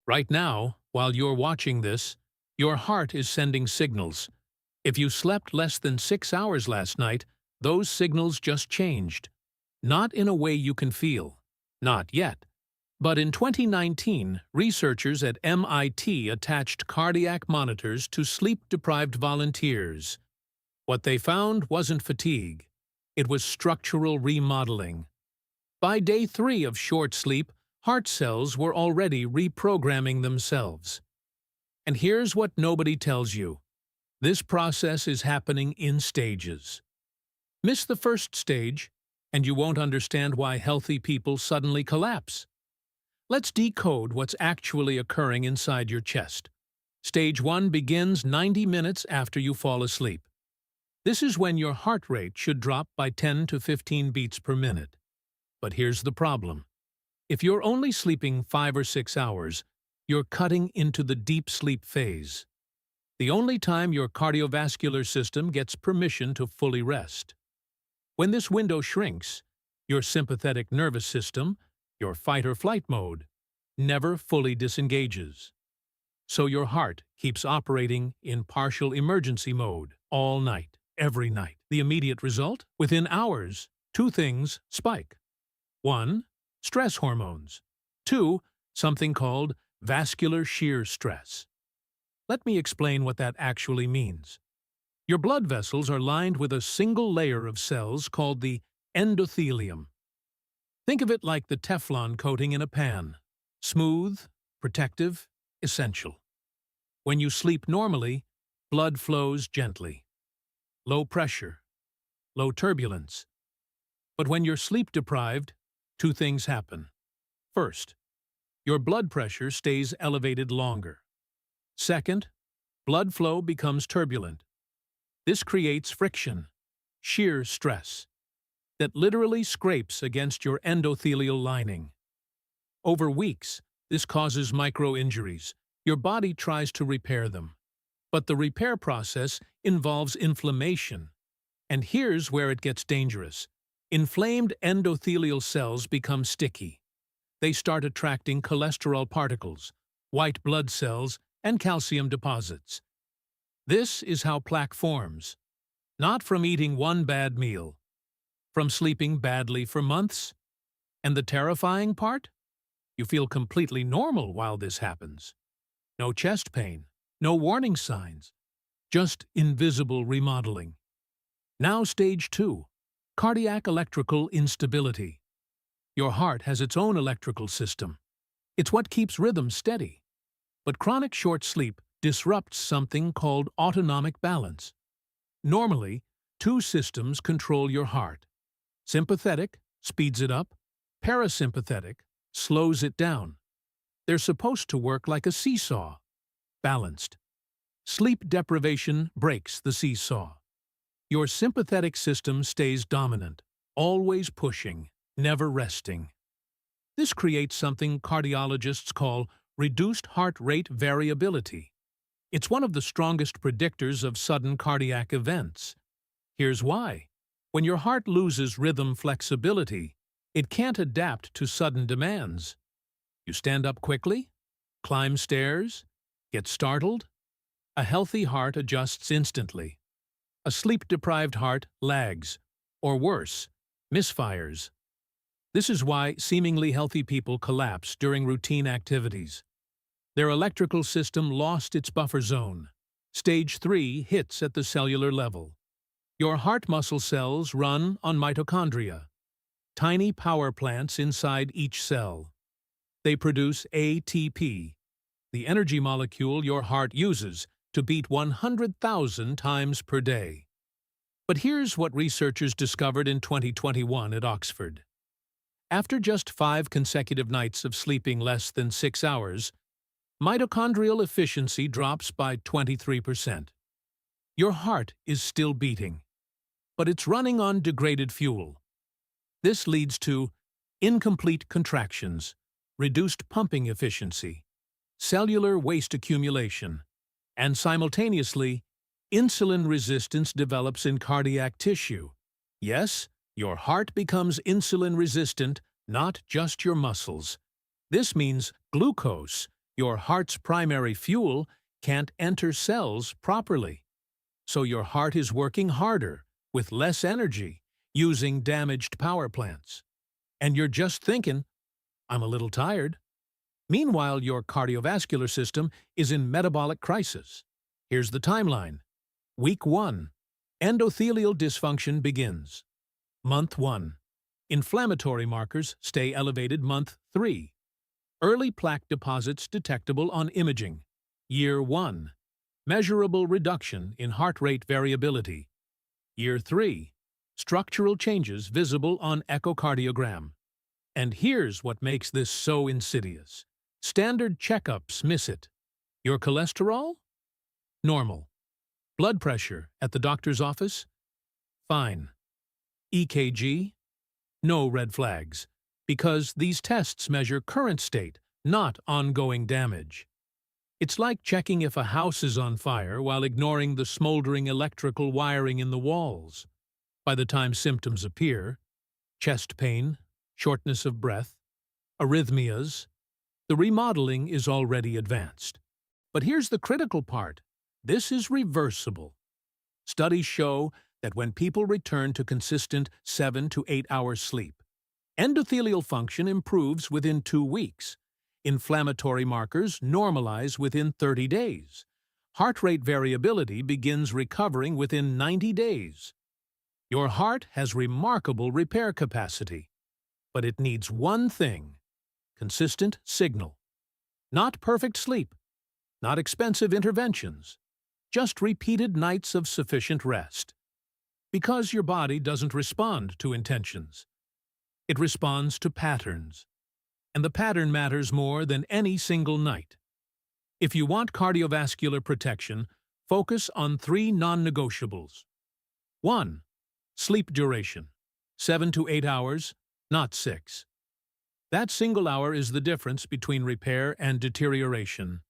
Right now, while you're watching this, your heart is sending signals. If you slept less than 6 hours last night, those signals just changed. Not in a way you can feel. Not yet. But in 2019, researchers at MIT attached cardiac monitors to sleep-deprived volunteers. What they found wasn't fatigue. It was structural remodeling. By day 3 of short sleep, heart cells were already reprogramming themselves. And here's what nobody tells you. This process is happening in stages. Miss the first stage, and you won't understand why healthy people suddenly collapse. Let's decode what's actually occurring inside your chest. Stage 1 begins 90 minutes after you fall asleep. This is when your heart rate should drop by 10 to 15 beats per minute. But here's the problem. If you're only sleeping 5 or 6 hours, you're cutting into the deep sleep phase. The only time your cardiovascular system gets permission to fully rest. When this window shrinks, your sympathetic nervous system, your fight-or-flight mode, never fully disengages. So your heart keeps operating in partial emergency mode all night, every night. The immediate result? Within hours, 2 things spike. 1. Stress hormones. 2. Something called vascular shear stress. Let me explain what that actually means. Your blood vessels are lined with a single layer of cells called the endothelium. Think of it like the Teflon coating in a pan. Smooth, protective, essential. When you sleep normally, blood flows gently. Low pressure, low turbulence. But when you're sleep-deprived, 2 things happen. First, your blood pressure stays elevated longer. Second, blood flow becomes turbulent. This creates friction, shear stress, that literally scrapes against your endothelial lining. Over weeks, this causes micro-injuries. Your body tries to repair them. But the repair process involves inflammation. And here's where it gets dangerous. Inflamed endothelial cells become sticky. They start attracting cholesterol particles, white blood cells, and calcium deposits. This is how plaque forms. Not from eating one bad meal, from sleeping badly for months. And the terrifying part? You feel completely normal while this happens. No chest pain, no warning signs, just invisible remodeling. Now stage 2, cardiac electrical instability. Your heart has its own electrical system. It's what keeps rhythm steady. But chronic short sleep disrupts something called autonomic balance. Normally, 2 systems control your heart. Sympathetic speeds it up, parasympathetic slows it down. They're supposed to work like a seesaw, balanced. Sleep deprivation breaks the seesaw. Your sympathetic system stays dominant, always pushing, never resting. This creates something cardiologists call reduced heart rate variability. It's one of the strongest predictors of sudden cardiac events. Here's why. When your heart loses rhythm flexibility, it can't adapt to sudden demands. You stand up quickly, climb stairs, get startled. A healthy heart adjusts instantly. A sleep-deprived heart lags, or worse, misfires. This is why seemingly healthy people collapse during routine activities. Their electrical system lost its buffer zone. Stage 3 hits at the cellular level. Your heart muscle cells run on mitochondria, tiny power plants inside each cell. They produce ATP, the energy molecule your heart uses to beat 100,000 times per day. But here's what researchers discovered in 2021 at Oxford. After just 5 consecutive nights of sleeping less than 6 hours, mitochondrial efficiency drops by 23%. Your heart is still beating, but it's running on degraded fuel. This leads to incomplete contractions, reduced pumping efficiency, cellular waste accumulation, and simultaneously, insulin resistance develops in cardiac tissue. Yes, your heart becomes insulin resistant, not just your muscles. This means glucose, Your heart's primary fuel can't enter cells properly. So your heart is working harder, with less energy, using damaged power plants. And you're just thinking, I'm a little tired. Meanwhile, your cardiovascular system is in metabolic crisis. Here's the timeline. Week 1. Endothelial dysfunction begins. Month 1. Inflammatory markers stay elevated. Month 3. Early plaque deposits detectable on imaging. Year 1. Measurable reduction in heart rate variability. Year 3. Structural changes visible on echocardiogram. And here's what makes this so insidious. Standard checkups miss it. Your cholesterol? Normal. Blood pressure at the doctor's office? Fine. EKG? No red flags, because these tests measure current state, not ongoing damage. It's like checking if a house is on fire while ignoring the smoldering electrical wiring in the walls. By the time symptoms appear, chest pain, shortness of breath, arrhythmias, the remodeling is already advanced. But here's the critical part. This is reversible. Studies show that when people return to consistent 7 to 8 hours sleep, endothelial function improves within 2 weeks. Inflammatory markers normalize within 30 days. Heart rate variability begins recovering within 90 days. Your heart has remarkable repair capacity, but it needs one thing: consistent signal. Not perfect sleep, not expensive interventions, just repeated nights of sufficient rest. Because your body doesn't respond to intentions. It responds to patterns. And the pattern matters more than any single night. If you want cardiovascular protection, focus on 3 non-negotiables. 1. Sleep duration. 7 to 8 hours, not 6. That single hour is the difference between repair and deterioration.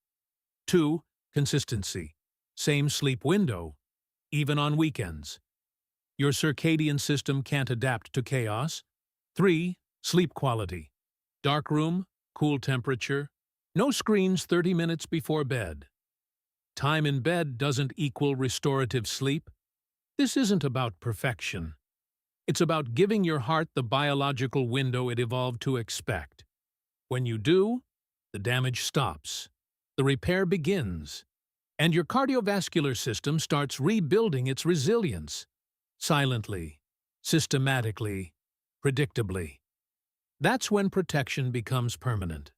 2. Consistency. Same sleep window, even on weekends. Your circadian system can't adapt to chaos. 3. Sleep quality. Dark room, cool temperature, no screens 30 minutes before bed. Time in bed doesn't equal restorative sleep. This isn't about perfection. It's about giving your heart the biological window it evolved to expect. When you do, the damage stops, the repair begins, and your cardiovascular system starts rebuilding its resilience. Silently, systematically, predictably. That's when protection becomes permanent.